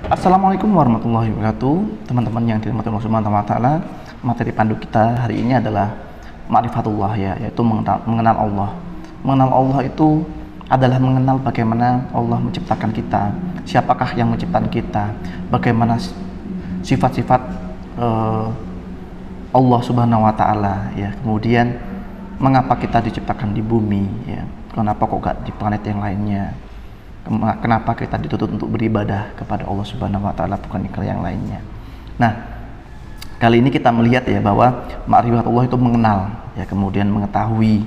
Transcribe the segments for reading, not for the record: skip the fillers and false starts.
Assalamualaikum warahmatullahi wabarakatuh. Teman-teman yang dirahmati Allah Subhanahu wa taala, materi pandu kita hari ini adalah ma'rifatullah ya, yaitu mengenal Allah. Mengenal Allah itu adalah mengenal bagaimana Allah menciptakan kita, siapakah yang menciptakan kita, bagaimana sifat-sifat Allah Subhanahu wa taala ya. Kemudian mengapa kita diciptakan di bumi ya. Kenapa kok gak di planet yang lainnya? Kenapa kita dituntut untuk beribadah kepada Allah Subhanahu wa taala bukan ke yang lainnya. Nah, kali ini kita melihat ya bahwa ma'rifatullah itu mengenal ya, kemudian mengetahui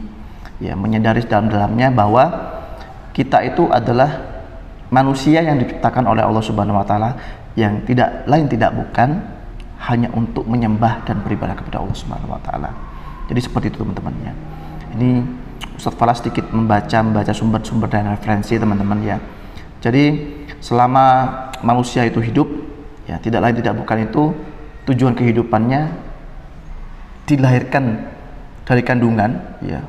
ya, menyadari dalam-dalamnya bahwa kita itu adalah manusia yang diciptakan oleh Allah Subhanahu wa taala yang tidak lain tidak bukan hanya untuk menyembah dan beribadah kepada Allah Subhanahu wa taala. Jadi seperti itu teman-teman ya. Ini Ustadz Fala sedikit membaca sumber-sumber dan referensi teman-teman ya. Jadi selama manusia itu hidup ya, tidak lain tidak bukan itu tujuan kehidupannya dilahirkan dari kandungan ya,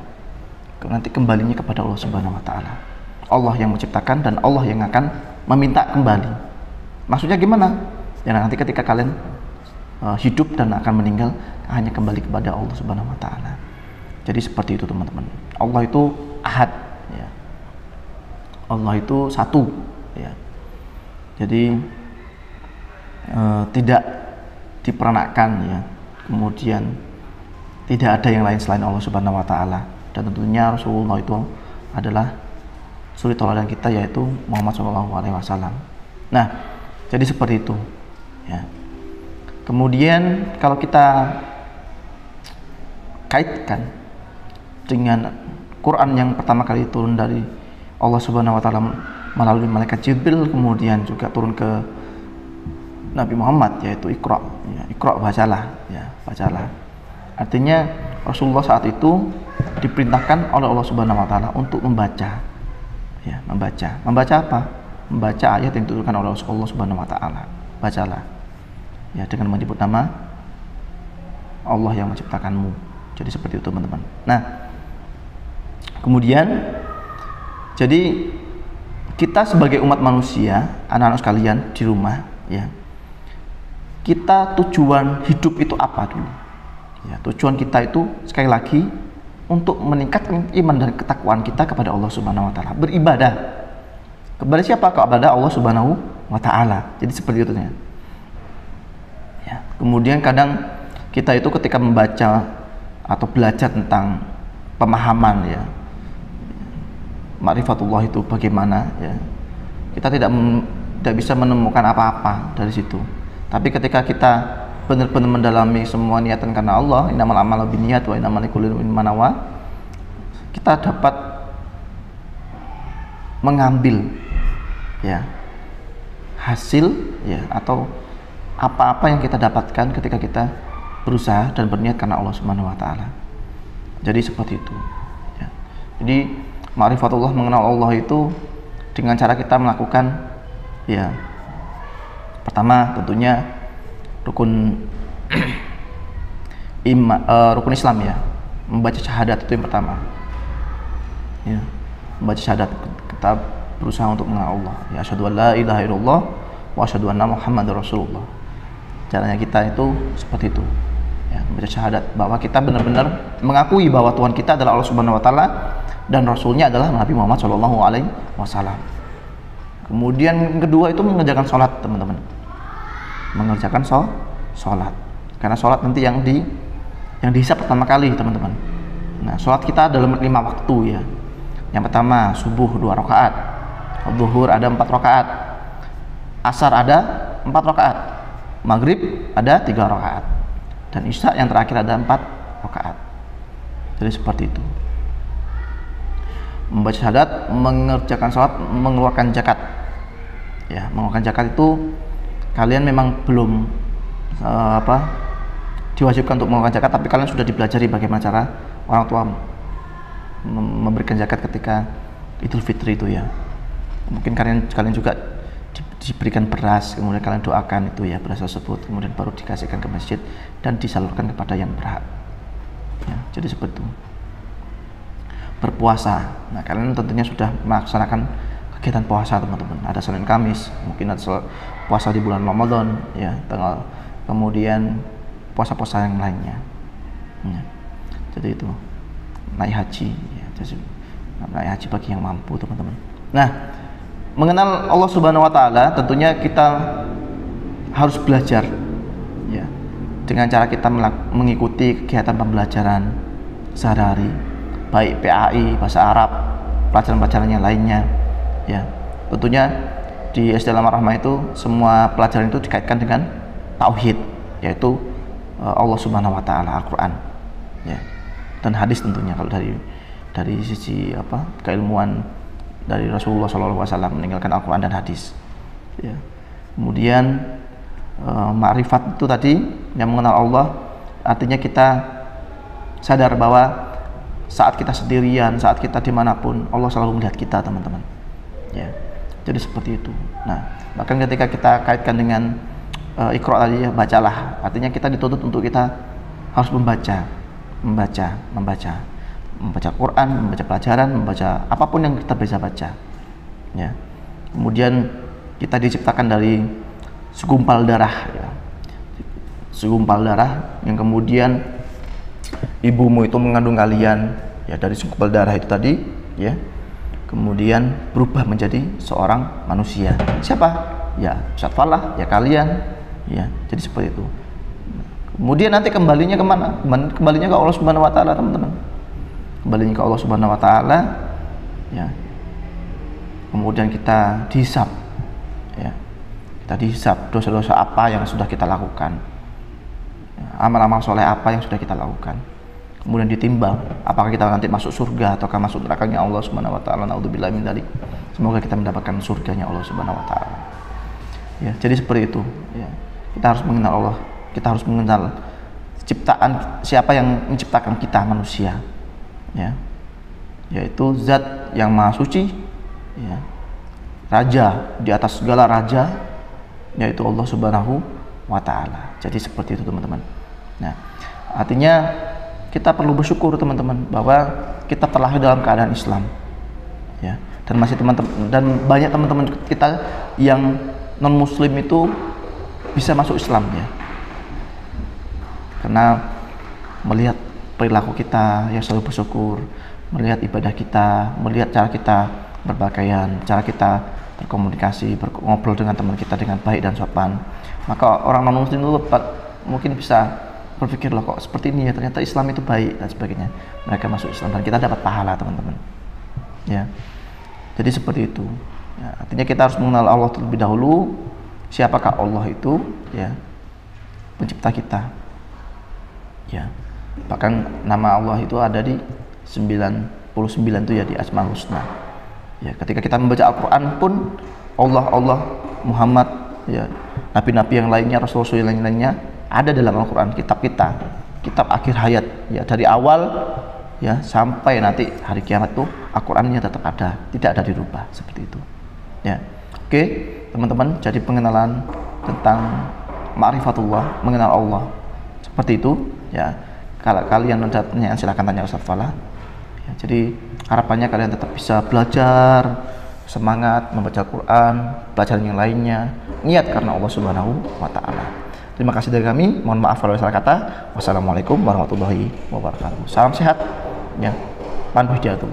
nanti kembalinya kepada Allah Subhanahu wa taala. Allah yang menciptakan dan Allah yang akan meminta kembali. Maksudnya gimana? Ya nanti ketika kalian hidup dan akan meninggal hanya kembali kepada Allah Subhanahu wa taala. Jadi seperti itu teman-teman. Allah itu ahad ya. Allah itu satu ya. Jadi tidak diperanakkan ya. Kemudian tidak ada yang lain selain Allah Subhanahu wa taala. Dan tentunya Rasulullah itu adalah suri tauladan kita, yaitu Muhammad SAW. Nah, jadi seperti itu ya. Kemudian kalau kita kaitkan dengan Quran yang pertama kali turun dari Allah Subhanahu wa taala melalui malaikat Jibril, kemudian juga turun ke Nabi Muhammad, yaitu Iqra ya, Iqra bacalah ya, bacalah. Artinya Rasulullah saat itu diperintahkan oleh Allah Subhanahu wa taala untuk membaca ya, membaca apa? Membaca ayat yang diturunkan oleh Allah Subhanahu wa taala. Bacalah ya, dengan menyebut nama Allah yang menciptakanmu. Jadi seperti itu teman-teman. Nah, kemudian jadi kita sebagai umat manusia, anak-anak sekalian di rumah ya, kita tujuan hidup itu apa dulu ya? Tujuan kita itu sekali lagi untuk meningkatkan iman dan ketakwaan kita kepada Allah Subhanahu wa taala, beribadah kepada siapa? Kepada Allah Subhanahu wa taala. Jadi seperti itu ya. Kemudian kadang kita itu ketika membaca atau belajar tentang pemahaman ya, ma'rifatullah itu bagaimana ya, kita tidak bisa menemukan apa-apa dari situ. Tapi ketika kita benar-benar mendalami semua niatan karena Allah, innamal a'malu binniyat wa innamal likulli imrin ma nawa, kita dapat mengambil ya hasil ya, atau apa-apa yang kita dapatkan ketika kita berusaha dan berniat karena Allah Subhanahu wa taala. Jadi seperti itu ya. Jadi ma'rifatullah, mengenal Allah itu dengan cara kita melakukan ya, pertama tentunya rukun rukun Islam ya, membaca syahadat itu yang pertama ya, membaca syahadat, kita berusaha untuk mengenal Allah ya, asyhadu an la ilaha illallah wa asyhadu anna muhammadar rasulullah. Caranya kita itu seperti itu ya, membaca syahadat, bahwa kita benar-benar mengakui bahwa Tuhan kita adalah Allah Subhanahu wa taala dan Rasulnya adalah Nabi Muhammad SAW. Kemudian yang kedua itu mengerjakan sholat teman-teman, mengerjakan sholat, karena sholat nanti yang dihisab pertama kali teman-teman. Nah, sholat kita dalam 5 waktu ya. Yang pertama subuh 2 rakaat, zuhur ada 4 rakaat, asar ada 4 rakaat, maghrib ada 3 rakaat, dan isya yang terakhir ada 4 rakaat. Jadi seperti itu. Membaca syahadat, mengerjakan sholat, mengeluarkan zakat ya. Mengeluarkan zakat itu kalian memang belum diwajibkan untuk mengeluarkan zakat, tapi kalian sudah dipelajari bagaimana cara orang tua memberikan zakat ketika Idul Fitri itu ya. Mungkin kalian juga diberikan beras, kemudian kalian doakan itu ya, beras tersebut kemudian baru dikasihkan ke masjid dan disalurkan kepada yang berhak ya. Jadi seperti itu. Berpuasa, nah kalian tentunya sudah melaksanakan kegiatan puasa teman-teman. Ada Senin Kamis, mungkin ada puasa di bulan Ramadan ya, kemudian puasa-puasa yang lainnya ya. Jadi itu naik haji ya, jadi naik haji bagi yang mampu teman-teman. Nah, mengenal Allah Subhanahu wa taala tentunya kita harus belajar ya, dengan cara kita mengikuti kegiatan pembelajaran sehari-hari, baik PAI, bahasa Arab, pelajaran-pelajaran yang lainnya ya. Tentunya di SD Al-Rahmah itu semua pelajaran itu dikaitkan dengan tauhid, yaitu Allah Subhanahu wa taala, Al-Qur'an ya. Dan hadis tentunya, kalau dari sisi keilmuan dari Rasulullah SAW meninggalkan Al-Quran dan hadis ya. Kemudian ma'rifat itu tadi yang mengenal Allah, artinya kita sadar bahwa saat kita sendirian, saat kita dimanapun, Allah selalu melihat kita teman-teman ya. Jadi seperti itu. Nah, bahkan ketika kita kaitkan dengan Iqra tadi ya, bacalah, artinya kita dituntut untuk kita harus membaca Quran, membaca pelajaran, membaca apapun yang kita bisa baca ya. Kemudian kita diciptakan dari segumpal darah ya. Segumpal darah yang kemudian ibumu itu mengandung kalian ya, dari segumpal darah itu tadi ya. Kemudian berubah menjadi seorang manusia. Siapa? Ya Ustaz Falah, ya kalian ya. Jadi seperti itu. Kemudian nanti kembalinya kemana? Kembalinya ke Allah Subhanahu wa taala teman-teman. Kembalinya ke Allah Subhanahu wa taala ya. Kemudian kita dihisab ya. Kita dihisab dosa-dosa apa yang sudah kita lakukan ya, amal-amal soleh apa yang sudah kita lakukan. Kemudian ditimbang apakah kita nanti masuk surga ataukah masuk nerakanya Allah Subhanahu wa taala. Naudzubillah min dzalik. Semoga kita mendapatkan surganya Allah Subhanahu wa taala. Ya, jadi seperti itu ya. Kita harus mengenal Allah. Kita harus mengenal ciptaan, siapa yang menciptakan kita manusia ya, yaitu zat yang maha suci ya, raja di atas segala raja, yaitu Allah Subhanahu wa taala. Jadi seperti itu teman-teman. Nah, artinya kita perlu bersyukur teman-teman bahwa kita terlahir dalam keadaan Islam ya, dan masih banyak teman-teman kita yang non muslim itu bisa masuk Islam ya, karena melihat perilaku kita yang selalu bersyukur, melihat ibadah kita, melihat cara kita berpakaian, cara kita berkomunikasi, ngobrol dengan teman kita dengan baik dan sopan, maka orang non muslim itu mungkin bisa berpikir, loh kok seperti ini ya, ternyata Islam itu baik dan sebagainya. Mereka masuk Islam dan kita dapat pahala teman-teman ya. Jadi seperti itu ya, artinya kita harus mengenal Allah terlebih dahulu. Siapakah Allah itu ya, pencipta kita ya. Bahkan nama Allah itu ada di 99 itu ya, di Asmaul Husna ya. Ketika kita membaca Al-Quran pun Allah, Muhammad ya, nabi-nabi yang lainnya, rasul-rasul yang lainnya ada dalam Al-Quran, kitab kita, kitab akhir hayat ya, dari awal ya sampai nanti hari kiamat tuh Al-Qurannya tetap ada, tidak ada dirubah, seperti itu ya. Oke teman-teman, jadi pengenalan tentang ma'rifatullah, mengenal Allah seperti itu ya. Kalau kalian ada pertanyaan silahkan tanya Ustaz Falah ya. Jadi harapannya kalian tetap bisa belajar, semangat membaca Quran, pelajaran yang lainnya, niat karena Allah Subhanahu wa taala. Terima kasih dari kami, mohon maaf kalau salah kata. Wassalamualaikum warahmatullahi wabarakatuh. Salam sehat ya. Pandu hidayatullah.